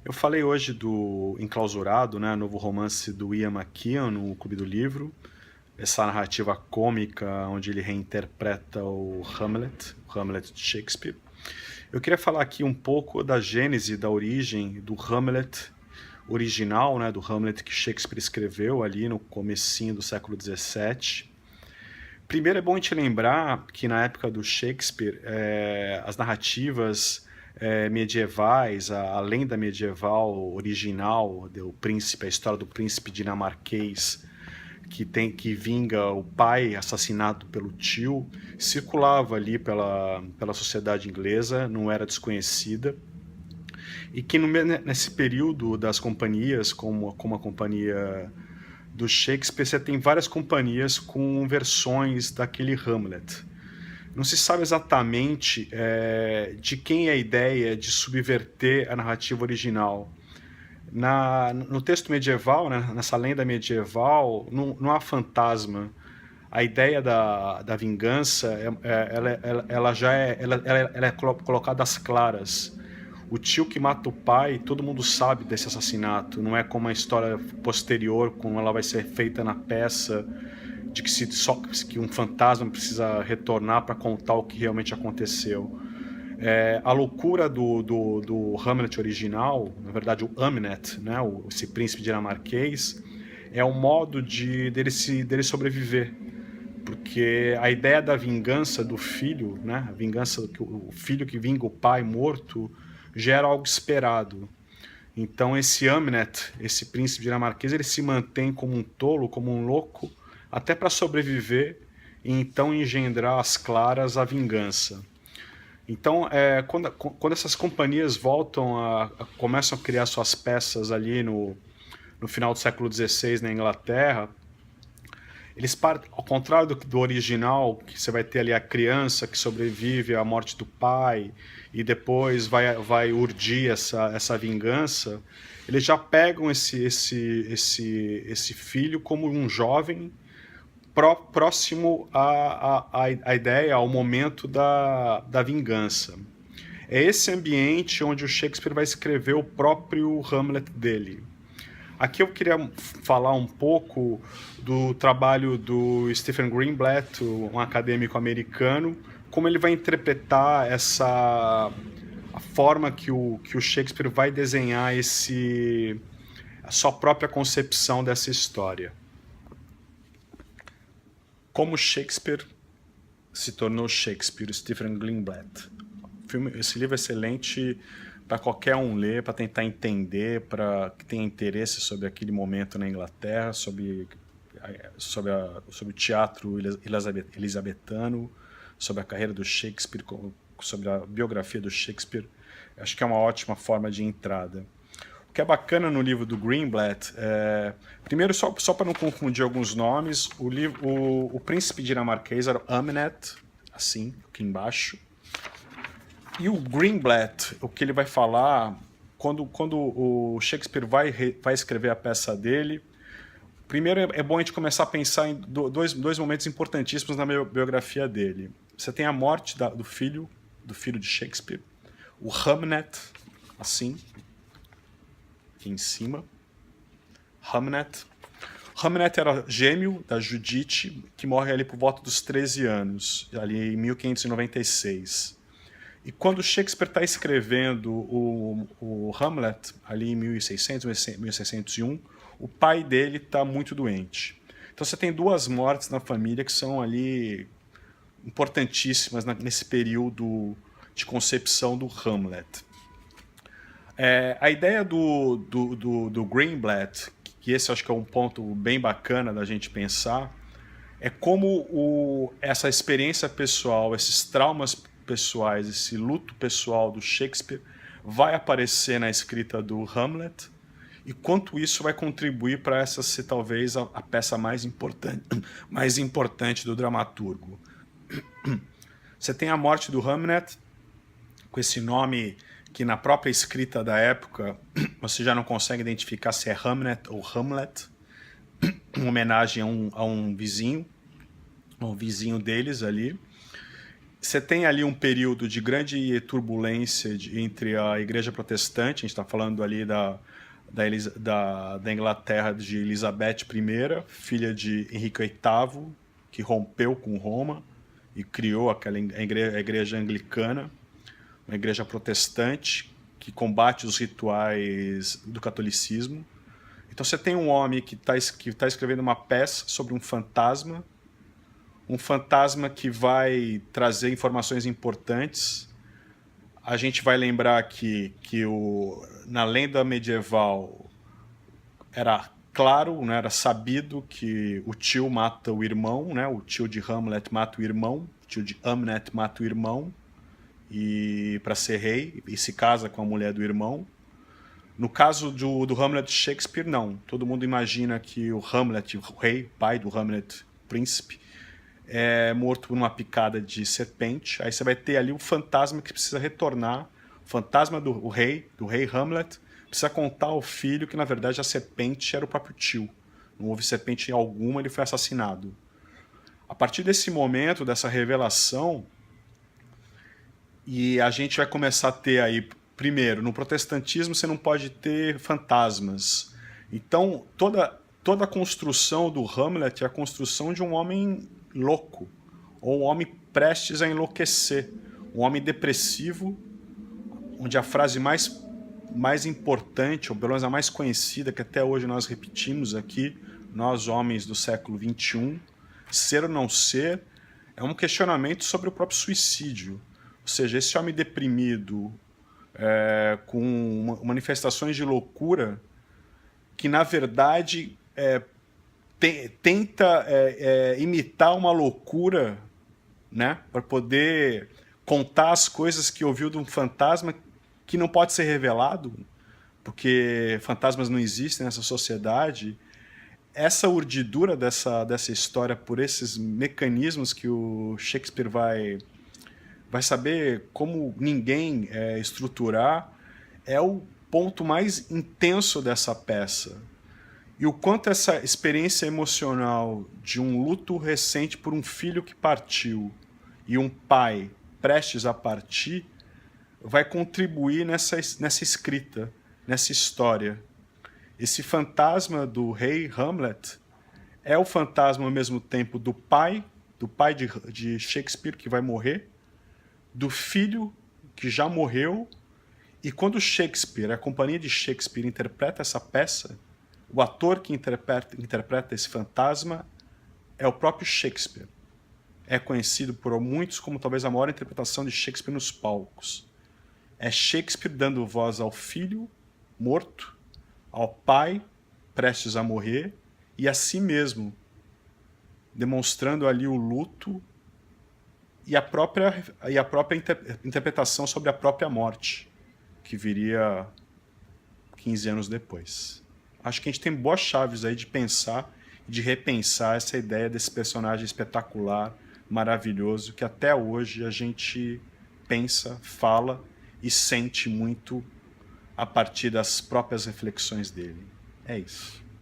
Eu falei hoje do Enclausurado, né, novo romance do Ian McKeon no Clube do Livro, essa narrativa cômica onde ele reinterpreta o Hamlet de Shakespeare. Eu queria falar aqui um pouco da gênese, da origem do Hamlet original, né, do Hamlet que Shakespeare escreveu ali no comecinho do século XVII. Primeiro é bom a gente lembrar que na época do Shakespeare, as narrativas medievais, a lenda medieval original do príncipe, a história do príncipe dinamarquês que vinga o pai assassinado pelo tio, circulava ali pela sociedade inglesa, não era desconhecida, e que nesse período das companhias, como a companhia do Shakespeare, você tem várias companhias com versões daquele Hamlet. Não se sabe exatamente de quem é a ideia de subverter a narrativa original. No texto medieval, né, nessa lenda medieval, não há fantasma. A ideia da vingança, ela já ela é colocada às claras. O tio que mata o pai, todo mundo sabe desse assassinato. Não é como a história posterior, como ela vai ser feita na peça, de que um fantasma precisa retornar para contar o que realmente aconteceu. A loucura do Hamlet original, na verdade o Hamnet, né, esse príncipe dinamarquês, é um modo dele sobreviver. Porque a ideia da vingança do filho, né, a vingança o filho que vinga o pai morto, gera algo esperado. Então esse Hamnet, esse príncipe dinamarquês, ele se mantém como um tolo, como um louco, até para sobreviver e então engendrar às claras a vingança. Então, quando essas companhias começam a criar suas peças ali no final do século XVI na Inglaterra, eles partem, ao contrário do original, que você vai ter ali a criança que sobrevive à morte do pai e depois vai urdir essa vingança, eles já pegam esse filho como um jovem próximo à ideia, ao momento da vingança. É esse ambiente onde o Shakespeare vai escrever o próprio Hamlet dele. Aqui eu queria falar um pouco do trabalho do Stephen Greenblatt, um acadêmico americano, como ele vai interpretar a forma que o Shakespeare vai desenhar a sua própria concepção dessa história. Como Shakespeare se tornou Shakespeare, Stephen Greenblatt. Esse livro é excelente para qualquer um ler, para tentar entender, para que tenha interesse sobre aquele momento na Inglaterra, sobre o teatro elisabetano, sobre a carreira do Shakespeare, sobre a biografia do Shakespeare. Acho que é uma ótima forma de entrada. O que é bacana no livro do Greenblatt, primeiro, só para não confundir alguns nomes, o príncipe dinamarquês era o Hamnet, assim, aqui embaixo. E o Greenblatt, o que ele vai falar, quando o Shakespeare vai escrever a peça dele, primeiro é bom a gente começar a pensar em dois momentos importantíssimos na biografia dele. Você tem a morte do filho de Shakespeare, o Hamnet, assim, aqui em cima. Hamnet era gêmeo da Judite, que morre ali por volta dos 13 anos, ali em 1596. E quando Shakespeare está escrevendo o Hamlet, ali em 1600, 1601, o pai dele está muito doente. Então você tem duas mortes na família que são ali importantíssimas nesse período de concepção do Hamlet. A ideia do Greenblatt, que esse acho que é um ponto bem bacana da gente pensar, é como essa experiência pessoal, esses traumas pessoais, esse luto pessoal do Shakespeare vai aparecer na escrita do Hamlet e quanto isso vai contribuir para essa ser talvez a peça mais importante do dramaturgo. Você tem a morte do Hamlet, com esse nome que na própria escrita da época você já não consegue identificar se é Hamnet ou Hamlet, uma homenagem a um vizinho deles ali. você tem ali um período de grande turbulência entre a Igreja Protestante, a gente está falando ali da Inglaterra de Elizabeth I, filha de Henrique VIII, que rompeu com Roma e criou a igreja anglicana, uma igreja protestante que combate os rituais do catolicismo. Então você tem um homem que tá escrevendo uma peça sobre um fantasma que vai trazer informações importantes. A gente vai lembrar aqui que na lenda medieval era claro, né, era sabido que o tio mata o irmão, né, o tio de Hamlet mata o irmão, o tio de Hamlet mata o irmão e para ser rei, e se casa com a mulher do irmão. No caso do Hamlet de Shakespeare, não. Todo mundo imagina que o Hamlet, o rei, pai do Hamlet, príncipe, é morto por uma picada de serpente. Aí você vai ter ali o fantasma que precisa retornar, o fantasma do rei Hamlet, precisa contar ao filho que, na verdade, a serpente era o próprio tio. Não houve serpente alguma, ele foi assassinado. A partir desse momento, dessa revelação, e a gente vai começar a ter aí, primeiro, no protestantismo você não pode ter fantasmas. Então, toda a construção do Hamlet é a construção de um homem louco, ou um homem prestes a enlouquecer, um homem depressivo, onde a frase mais importante, ou pelo menos a mais conhecida, que até hoje nós repetimos aqui, nós homens do século XXI, ser ou não ser, é um questionamento sobre o próprio suicídio. Ou seja, esse homem deprimido, com manifestações de loucura, que na verdade tenta imitar uma loucura, né, para poder contar as coisas que ouviu de um fantasma que não pode ser revelado, porque fantasmas não existem nessa sociedade. Essa urdidura dessa história por esses mecanismos que o Shakespeare vai saber como ninguém estruturar, é o ponto mais intenso dessa peça. E o quanto essa experiência emocional de um luto recente por um filho que partiu e um pai prestes a partir vai contribuir nessa escrita, nessa história. Esse fantasma do rei Hamlet é o fantasma ao mesmo tempo do pai de Shakespeare, que vai morrer, do filho que já morreu, e quando Shakespeare, a companhia de Shakespeare, interpreta essa peça, o ator que interpreta esse fantasma é o próprio Shakespeare. É conhecido por muitos como talvez a maior interpretação de Shakespeare nos palcos. É Shakespeare dando voz ao filho morto, ao pai prestes a morrer, e a si mesmo, demonstrando ali o luto e a própria interpretação sobre a própria morte, que viria 15 anos depois. Acho que a gente tem boas chaves aí de pensar e de repensar essa ideia desse personagem espetacular, maravilhoso, que até hoje a gente pensa, fala e sente muito a partir das próprias reflexões dele. É isso.